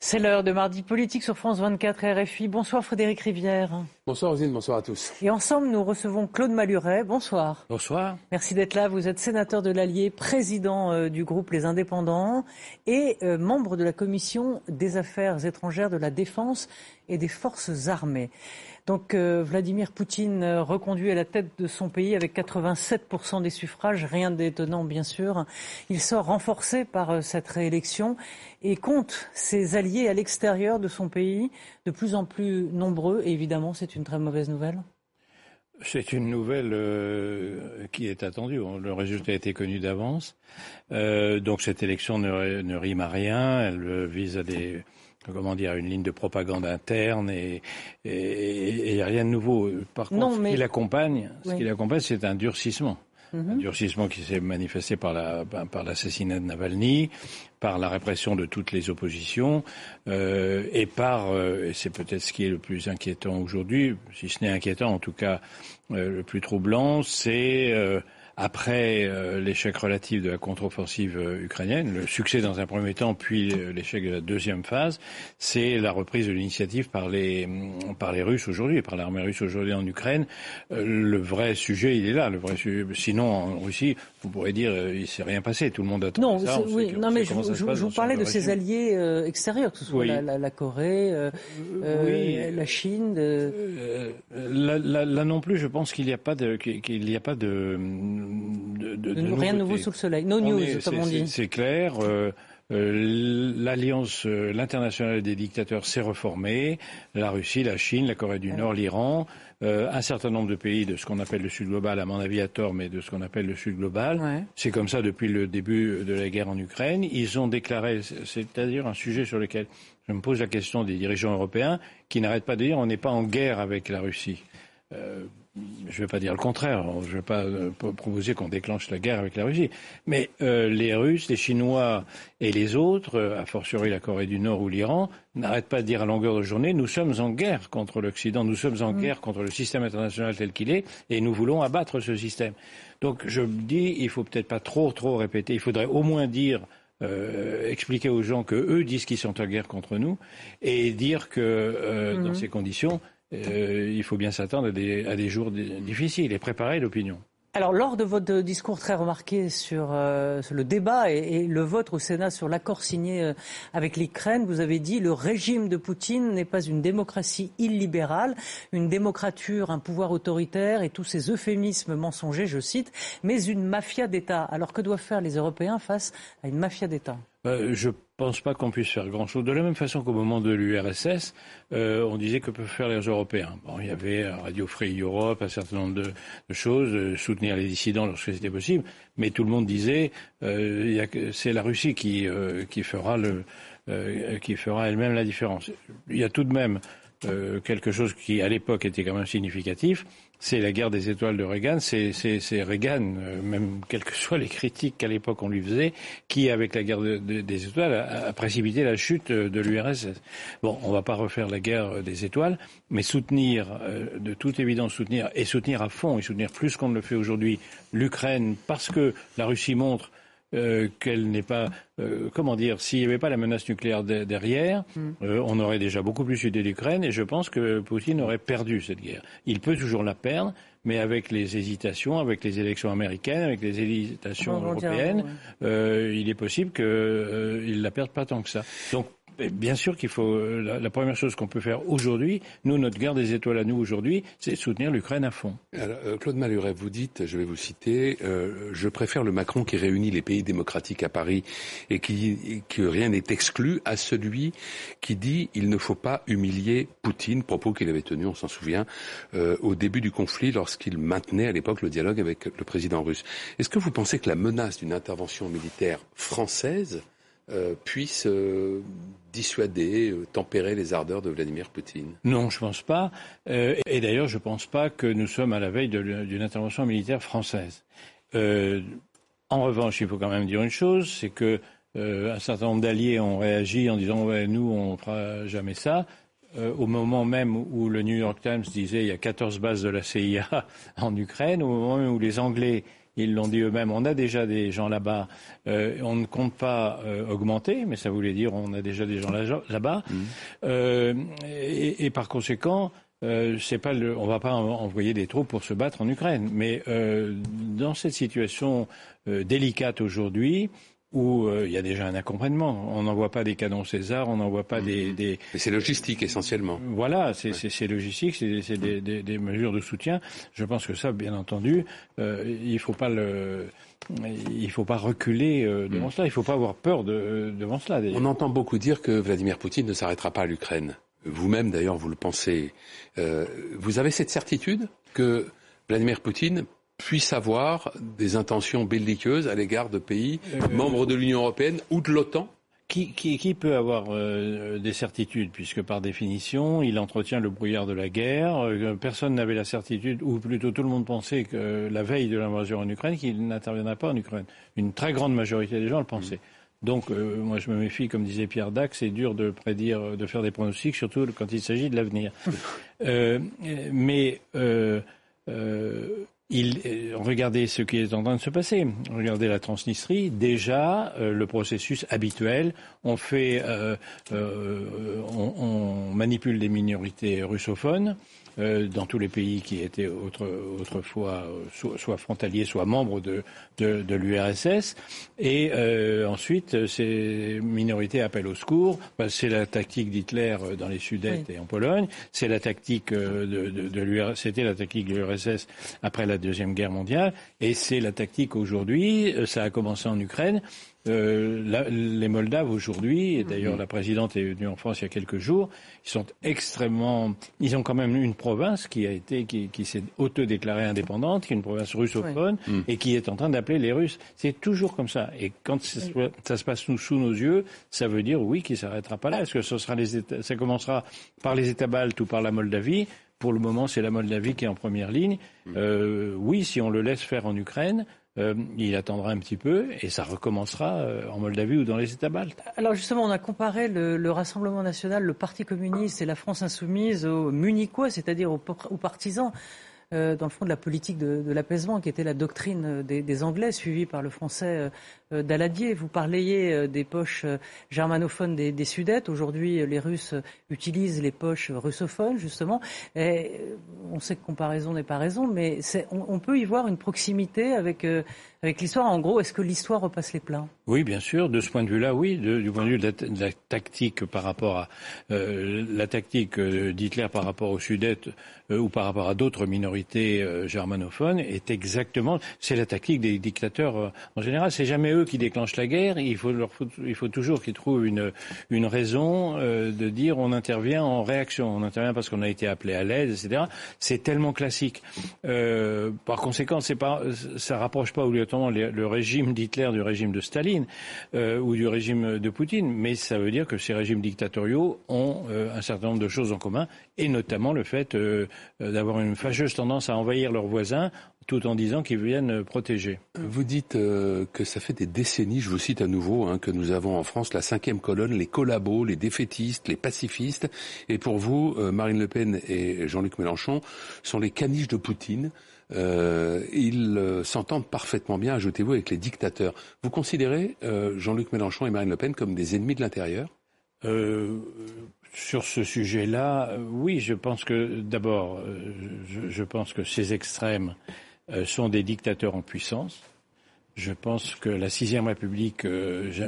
C'est l'heure de Mardi Politique sur France 24 et RFI. Bonsoir Frédéric Rivière. Bonsoir Rosine, bonsoir à tous. Et ensemble, nous recevons Claude Maluret. Bonsoir. Bonsoir. Merci d'être là. Vous êtes sénateur de l'Allier, président du groupe Les Indépendants et membre de la Commission des Affaires étrangères, de la Défense et des Forces armées. Donc Vladimir Poutine reconduit à la tête de son pays avec 87% des suffrages, rien d'étonnant bien sûr. Il sort renforcé par cette réélection et compte ses alliés à l'extérieur de son pays de plus en plus nombreux et évidemment c'est une très mauvaise nouvelle. C'est une nouvelle qui est attendue. Le résultat a été connu d'avance. Donc cette élection ne rime à rien. Elle vise à une ligne de propagande interne et rien de nouveau. Par contre, ce qui l'accompagne, c'est un durcissement. Un durcissement qui s'est manifesté par l'assassinat de Navalny, par la répression de toutes les oppositions et c'est peut-être ce qui est le plus inquiétant aujourd'hui, si ce n'est inquiétant, en tout cas le plus troublant, c'est après l'échec relatif de la contre-offensive ukrainienne, le succès dans un premier temps, puis l'échec de la deuxième phase, c'est la reprise de l'initiative par les Russes aujourd'hui, par l'armée russe aujourd'hui en Ukraine. Le vrai sujet, il est là. Le vrai sujet. Sinon, en Russie, vous pourrez dire, il s'est rien passé. Tout le monde a trouvé ça. Mais je vous parlais de ses alliés extérieurs, que ce soit la Corée, la Chine. Là non plus, je pense qu'il n'y a pas de rien de nouveau sous le soleil. No news, comme on dit. C'est clair. L'alliance, l'internationale des dictateurs s'est reformée. La Russie, la Chine, la Corée du Nord, l'Iran, un certain nombre de pays de ce qu'on appelle le Sud global, à mon avis à tort, mais de ce qu'on appelle le Sud global. Ouais. C'est comme ça depuis le début de la guerre en Ukraine. Ils ont déclaré, c'est-à-dire un sujet sur lequel je me pose la question des dirigeants européens qui n'arrêtent pas de dire on n'est pas en guerre avec la Russie. Je ne vais pas dire le contraire, je ne vais pas proposer qu'on déclenche la guerre avec la Russie. Mais les Russes, les Chinois et les autres, a fortiori la Corée du Nord ou l'Iran, n'arrêtent pas de dire à longueur de journée nous sommes en guerre contre l'Occident, nous sommes en guerre contre le système international tel qu'il est, et nous voulons abattre ce système. Donc je me dis, il ne faut peut-être pas trop répéter, il faudrait au moins dire... expliquer aux gens qu'eux disent qu'ils sont en guerre contre nous, et dire que dans ces conditions... il faut bien s'attendre à des jours difficiles et préparer l'opinion. Alors, lors de votre discours très remarqué sur le débat et le vote au Sénat sur l'accord signé avec l'Ukraine, vous avez dit « Le régime de Poutine n'est pas une démocratie illibérale, une démocrature, un pouvoir autoritaire et tous ces euphémismes mensongers, je cite, mais une mafia d'État. » Alors, que doivent faire les Européens face à une mafia d'État ? Je pense pas qu'on puisse faire grand-chose. De la même façon qu'au moment de l'URSS, on disait que peuvent faire les Européens. Bon, il y avait Radio Free Europe, un certain nombre de choses, soutenir les dissidents lorsque c'était possible, mais tout le monde disait c'est la Russie qui fera elle-même la différence. Il y a tout de même quelque chose qui, à l'époque, était quand même significatif, c'est la guerre des étoiles de Reagan. C'est Reagan, même quelles que soient les critiques qu'à l'époque on lui faisait, qui, avec la guerre des étoiles, a précipité la chute de l'URSS. Bon, on va pas refaire la guerre des étoiles, mais soutenir, de toute évidence, soutenir à fond, et soutenir plus qu'on ne le fait aujourd'hui, l'Ukraine, parce que la Russie montre qu'elle n'est pas, s'il n'y avait pas la menace nucléaire derrière, on aurait déjà beaucoup plus aidé l'Ukraine, et je pense que Poutine aurait perdu cette guerre. Il peut toujours la perdre, mais avec les hésitations, avec les élections américaines, avec les hésitations européennes, il est possible qu'il la perde pas tant que ça. Donc, bien sûr qu'il faut... La première chose qu'on peut faire aujourd'hui, nous, notre guerre des étoiles à nous aujourd'hui, c'est soutenir l'Ukraine à fond. Alors, Claude Maluret, vous dites, je vais vous citer, je préfère le Macron qui réunit les pays démocratiques à Paris et que rien n'est exclu à celui qui dit il ne faut pas humilier Poutine, propos qu'il avait tenu, on s'en souvient, au début du conflit lorsqu'il maintenait à l'époque le dialogue avec le président russe. Est-ce que vous pensez que la menace d'une intervention militaire française puisse dissuader, tempérer les ardeurs de Vladimir Poutine? Non, je pense pas. Et d'ailleurs, je pense pas que nous sommes à la veille d'une intervention militaire française. En revanche, il faut quand même dire une chose, c'est que un certain nombre d'alliés ont réagi en disant ouais, nous, on fera jamais ça. Au moment même où le New York Times disait il y a 14 bases de la CIA en Ukraine, au moment même où les Anglais ils l'ont dit eux-mêmes, on a déjà des gens là-bas, on ne compte pas augmenter, mais ça voulait dire on a déjà des gens là-bas. Et par conséquent, on va pas envoyer des troupes pour se battre en Ukraine. Mais dans cette situation délicate aujourd'hui, où il y a déjà un accompagnement. On n'envoie pas des canons César, on n'envoie pas des... Mais c'est logistique essentiellement. Voilà, c'est logistique, c'est des mesures de soutien. Je pense que ça, bien entendu, il faut pas reculer devant cela. Il faut pas avoir peur devant cela. On entend beaucoup dire que Vladimir Poutine ne s'arrêtera pas à l'Ukraine. Vous-même, d'ailleurs, vous le pensez. Vous avez cette certitude que Vladimir Poutine puisse avoir des intentions belliqueuses à l'égard de pays membres de l'Union européenne ou de l'OTAN? Qui peut avoir des certitudes, puisque par définition, il entretient le brouillard de la guerre. Personne n'avait la certitude, ou plutôt tout le monde pensait que la veille de l'invasion en Ukraine, qu'il n'interviendrait pas en Ukraine. Une très grande majorité des gens le pensaient. Donc, moi, je me méfie, comme disait Pierre Dac, c'est dur de prédire, de faire des pronostics, surtout quand il s'agit de l'avenir. Regardez ce qui est en train de se passer. Regardez la Transnistrie. Déjà, le processus habituel. On manipule des minorités russophones dans tous les pays qui étaient autrefois soit frontaliers, soit membres de l'URSS. Et ensuite, ces minorités appellent au secours. C'est la tactique d'Hitler dans les Sudètes et en Pologne. C'est la tactique c'était la tactique de l'URSS après la Deuxième Guerre mondiale. Et c'est la tactique aujourd'hui. Ça a commencé en Ukraine. Les Moldaves aujourd'hui, et d'ailleurs la présidente est venue en France il y a quelques jours, ils ont quand même une province qui s'est auto-déclarée indépendante, qui est une province russophone, et qui est en train d'appeler les Russes. C'est toujours comme ça. Et quand ça se passe sous nos yeux, ça veut dire oui qu'il s'arrêtera pas là. Est-ce que ça commencera par les États baltes ou par la Moldavie? Pour le moment, c'est la Moldavie qui est en première ligne. Oui, si on le laisse faire en Ukraine, il attendra un petit peu et ça recommencera en Moldavie ou dans les États baltes. Alors justement, on a comparé le Rassemblement national, le Parti communiste et la France insoumise aux Munichois, c'est-à-dire aux partisans, dans le fond, de la politique de l'apaisement, qui était la doctrine des Anglais, suivie par le Français Daladier. Vous parliez des poches germanophones des Sudètes. Aujourd'hui, les Russes utilisent les poches russophones, justement. Et on sait que comparaison n'est pas raison, mais on peut y voir une proximité avec l'histoire. En gros, est-ce que l'histoire repasse les plats? Oui, bien sûr. De ce point de vue-là, oui. Du point de vue de la tactique par rapport à la tactique d'Hitler par rapport aux Sudètes ou par rapport à d'autres minorités germanophones c'est la tactique des dictateurs en général. C'est jamais eux qui déclenchent la guerre. Il faut toujours qu'ils trouvent une raison de dire on intervient en réaction. On intervient parce qu'on a été appelé à l'aide, etc. C'est tellement classique. Par conséquent, ça rapproche pas obligatoirement le régime d'Hitler du régime de Staline ou du régime de Poutine, mais ça veut dire que ces régimes dictatoriaux ont un certain nombre de choses en commun, et notamment le fait d'avoir une fâcheuse tendance à envahir leurs voisins tout en disant qu'ils viennent protéger. Vous dites que ça fait des décennies, je vous cite à nouveau, que nous avons en France la 5e colonne, les collabos, les défaitistes, les pacifistes, et pour vous, Marine Le Pen et Jean-Luc Mélenchon sont les caniches de Poutine. Ils s'entendent parfaitement bien, ajoutez-vous, avec les dictateurs. Vous considérez Jean-Luc Mélenchon et Marine Le Pen comme des ennemis de l'intérieur? Sur ce sujet-là, oui, je pense que d'abord, je pense que ces extrêmes sont des dictateurs en puissance. Je pense que la 6e République,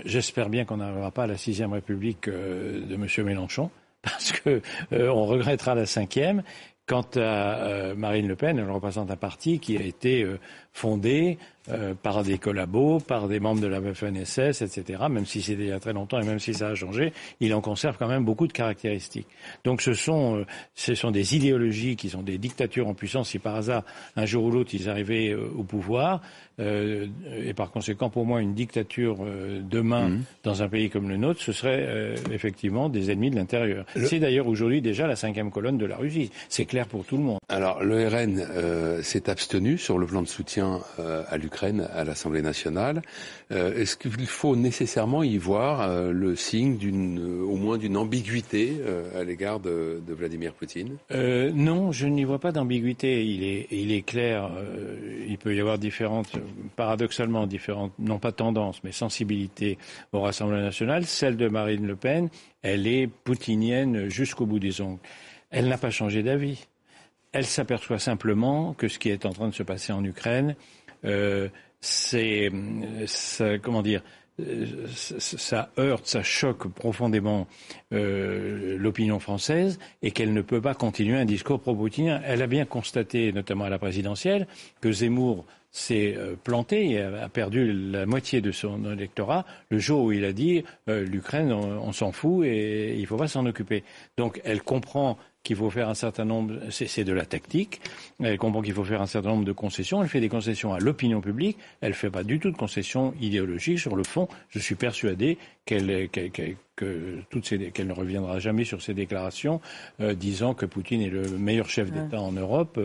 j'espère bien qu'on n'arrivera pas à la 6e République de M. Mélenchon, parce que on regrettera la 5e. Quant à Marine Le Pen, elle représente un parti qui a été fondé par des collabos, par des membres de la Waffen-SS, etc. Même si c'était il y a très longtemps et même si ça a changé, il en conserve quand même beaucoup de caractéristiques. Donc ce sont des idéologies qui sont des dictatures en puissance. Si par hasard, un jour ou l'autre, ils arrivaient au pouvoir, et par conséquent, pour moi, une dictature demain dans un pays comme le nôtre, ce serait effectivement des ennemis de l'intérieur. C'est d'ailleurs aujourd'hui déjà la 5e colonne de la Russie. C'est clair pour tout le monde. Alors le RN s'est abstenu sur le plan de soutien soutien à l'Ukraine à l'Assemblée nationale. Est-ce qu'il faut nécessairement y voir le signe au moins d'une ambiguïté à l'égard de Vladimir Poutine? Non, je n'y vois pas d'ambiguïté. Il est clair, il peut y avoir paradoxalement différentes, non pas tendances, mais sensibilités au Rassemblement national. Celle de Marine Le Pen, elle est poutinienne jusqu'au bout des ongles. Elle n'a pas changé d'avis. Elle s'aperçoit simplement que ce qui est en train de se passer en Ukraine, ça heurte, ça choque profondément l'opinion française et qu'elle ne peut pas continuer un discours pro-poutinien. Elle a bien constaté, notamment à la présidentielle, que Zemmour s'est planté et a perdu la moitié de son électorat le jour où il a dit l'Ukraine, on s'en fout et il ne faut pas s'en occuper. Donc elle comprend qu'il faut faire un certain nombre, c'est de la tactique, elle comprend qu'il faut faire un certain nombre de concessions, elle fait des concessions à l'opinion publique, elle ne fait pas du tout de concessions idéologiques. Sur le fond, je suis persuadé qu'elle ne reviendra jamais sur ses déclarations disant que Poutine est le meilleur chef d'État en Europe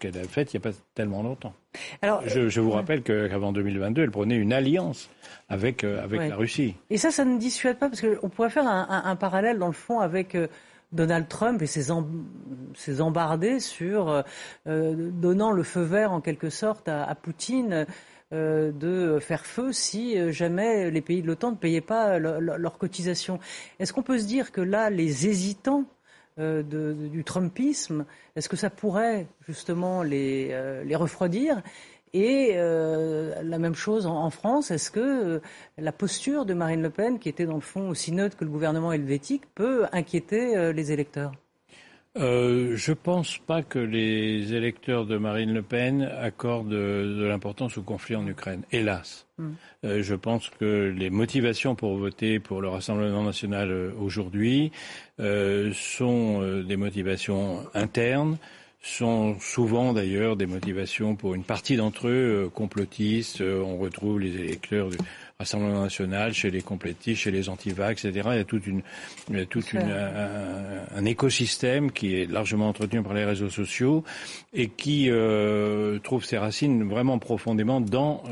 qu'elle a fait il n'y a pas tellement longtemps. Alors, je vous rappelle qu'avant 2022, elle prenait une alliance avec la Russie. Et ça ne dissuade pas, parce qu'on pourrait faire un parallèle dans le fond avec Donald Trump et ses embardées sur donnant le feu vert en quelque sorte à Poutine de faire feu si jamais les pays de l'OTAN ne payaient pas leurs cotisations. Est-ce qu'on peut se dire que là, les hésitants du Trumpisme, est-ce que ça pourrait justement les refroidir? Et la même chose en France, est-ce que la posture de Marine Le Pen, qui était dans le fond aussi neutre que le gouvernement helvétique, peut inquiéter les électeurs? Je ne pense pas que les électeurs de Marine Le Pen accordent de l'importance au conflit en Ukraine, hélas. Je pense que les motivations pour voter pour le Rassemblement national aujourd'hui sont des motivations internes, sont souvent d'ailleurs des motivations pour une partie d'entre eux complotistes. On retrouve les électeurs du Rassemblement national chez les complotistes, chez les antivax, etc. Il y a un écosystème qui est largement entretenu par les réseaux sociaux et qui trouve ses racines vraiment profondément dans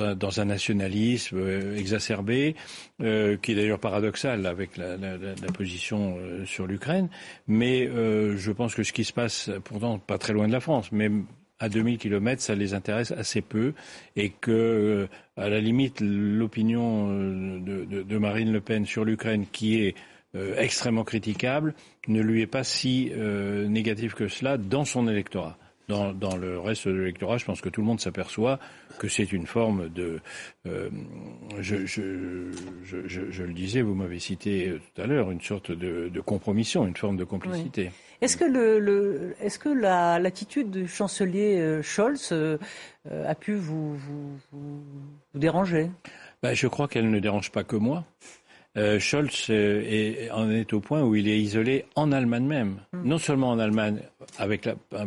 un nationalisme exacerbé, qui est d'ailleurs paradoxal avec la position sur l'Ukraine. Mais je pense que ce qui se passe, pourtant pas très loin de la France, mais à 2000 kilomètres, ça les intéresse assez peu, et que, à la limite, l'opinion de Marine Le Pen sur l'Ukraine, qui est extrêmement critiquable, ne lui est pas si négative que cela dans son électorat. Dans le reste de l'électorat, je pense que tout le monde s'aperçoit que c'est une forme de... je le disais, vous m'avez cité tout à l'heure, une sorte de compromission, une forme de complicité. Oui. Est-ce que l'attitude du chancelier Scholz a pu vous déranger? Je crois qu'elle ne dérange pas que moi. Scholz en est au point où il est isolé en Allemagne même. Non seulement en Allemagne,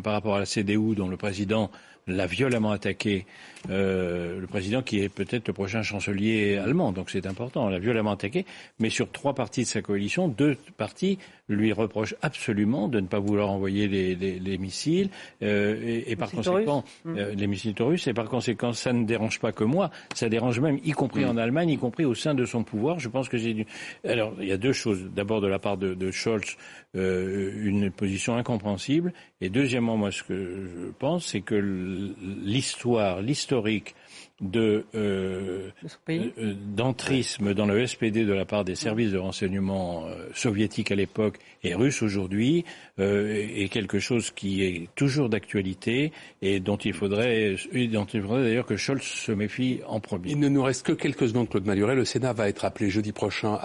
par rapport à la CDU, dont le président l'a violemment attaqué, le président qui est peut-être le prochain chancelier allemand, donc c'est important, l'a violemment attaqué, mais sur 3 partis de sa coalition, 2 partis lui reprochent absolument de ne pas vouloir envoyer les missiles, et par conséquent, les missiles russes, et par conséquent, ça ne dérange pas que moi, ça dérange même, y compris en Allemagne, y compris au sein de son pouvoir. Je pense que Alors, il y a 2 choses. D'abord, de la part de Scholz, une position incompréhensible, et deuxièmement, moi, ce que je pense, c'est que l'historique d'entrisme dans le SPD de la part des services de renseignement soviétiques à l'époque et russes aujourd'hui est quelque chose qui est toujours d'actualité et dont il faudrait d'ailleurs que Scholz se méfie en premier. Il ne nous reste que quelques secondes, Claude Malhuret. Le Sénat va être appelé jeudi prochain